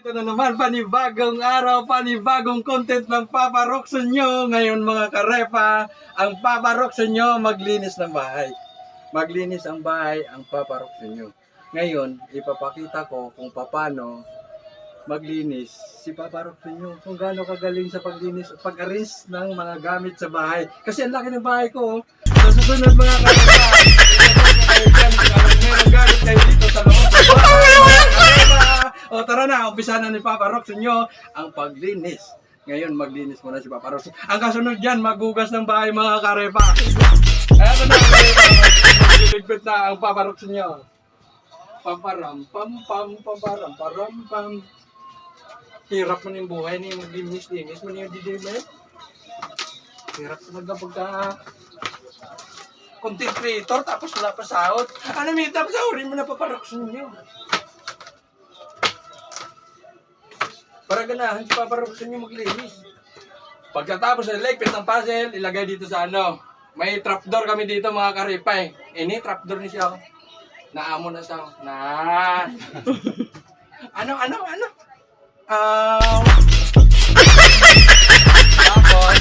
Ito na naman, panibagong araw, panibagong content ng Papa Roxon nyo. Ngayon mga karepa, ang Papa Roxon nyo maglinis ng bahay. Maglinis ang bahay ang Papa Roxon nyo. Ngayon, ipapakita ko kung paano maglinis si Papa Roxon nyo. Kung gaano kagaling sa paglinis at pag-arrange ng mga gamit sa bahay. Kasi ang laki ng bahay ko. Sa susunod mga karepa, meron gamit kayo dito sa loob ng bahay. O tara na, umpisa na ni Papa Roxon nyo ang paglinis. Ngayon maglinis muna si Papa Roxon. Ang kasunod dyan, maghugas ng bahay mga karepa. Eto na, magliligpit na ang Papa Roxon nyo. Pamparam, pamparam, param, pam. Hirap mo na yung buhay niya, maglinis-linis mo na yung didimin. Hirap talaga pagka content creator tapos wala pa sahod. Ano may tapos sahurin mo na Papa Roxon nyo. Para ganahan si Papa Roxon nyo maglinis. Pagkatapos ng ligpit ng puzzle, ilagay dito sa ano. May trapdoor kami dito mga karipay. Ini trapdoor ni siya. Naamo na siya. Na. Ano? Tapos,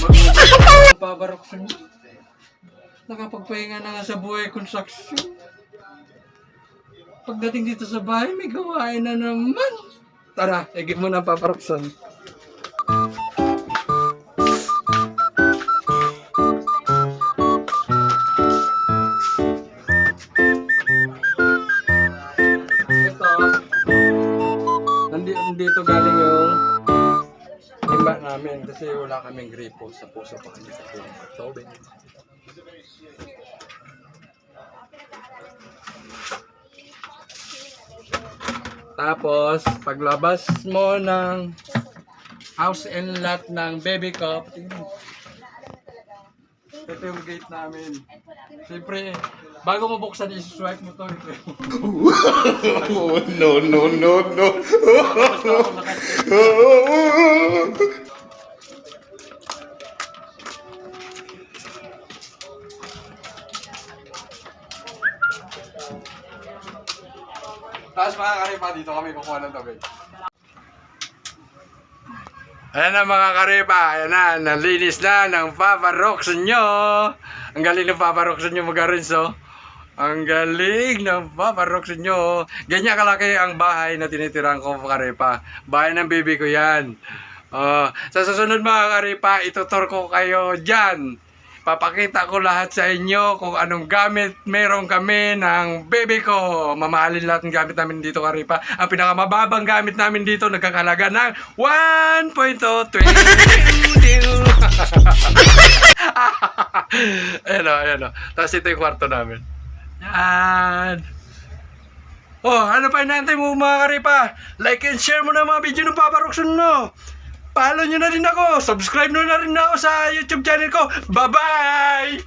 mag-uwi ang Papa Roxon nyo. Nakapagpahinga na nga sa buhay construction. Pagdating dito sa bahay, may gawain na naman. Tara, igip mo na Papa Roxon. Ito, nandito galing yung timba namin kasi wala kaming gripo sa puso pa kami sa tubig. Tapos, paglabas mo ng house and lot ng baby ko, ito yung gate namin. Siyempre, bago mo buksan, isi-swipe mo to. No. Tapos mga karepa, dito kami kukuha ng tubig. Ayan na mga karepa, ayan na, nalinis na ng Papa Roxon nyo. Ang galing ng Papa Roxon nyo mag-arinso. Ang galing ng Papa Roxon nyo. Ganyan kalaki ang bahay na tinitirang ko karepa. Bahay ng baby ko yan. Sa susunod mga karepa, itutur ko kayo dyan. Papakita ko lahat sa inyo kung anong gamit meron kami ng baby ko. Mamahalin lahat ng gamit namin dito karepa. Ang pinakamababang gamit namin dito nagkakalaga ng 1.20. Ayan o. Tapos ito yung kwarto namin. Yan. Oh, ano pa inaantay mo mga karepa? Like and share mo na mga video ng Papa Roxon mo. Follow nyo na rin ako. Subscribe nyo na rin ako sa YouTube channel ko. Bye-bye!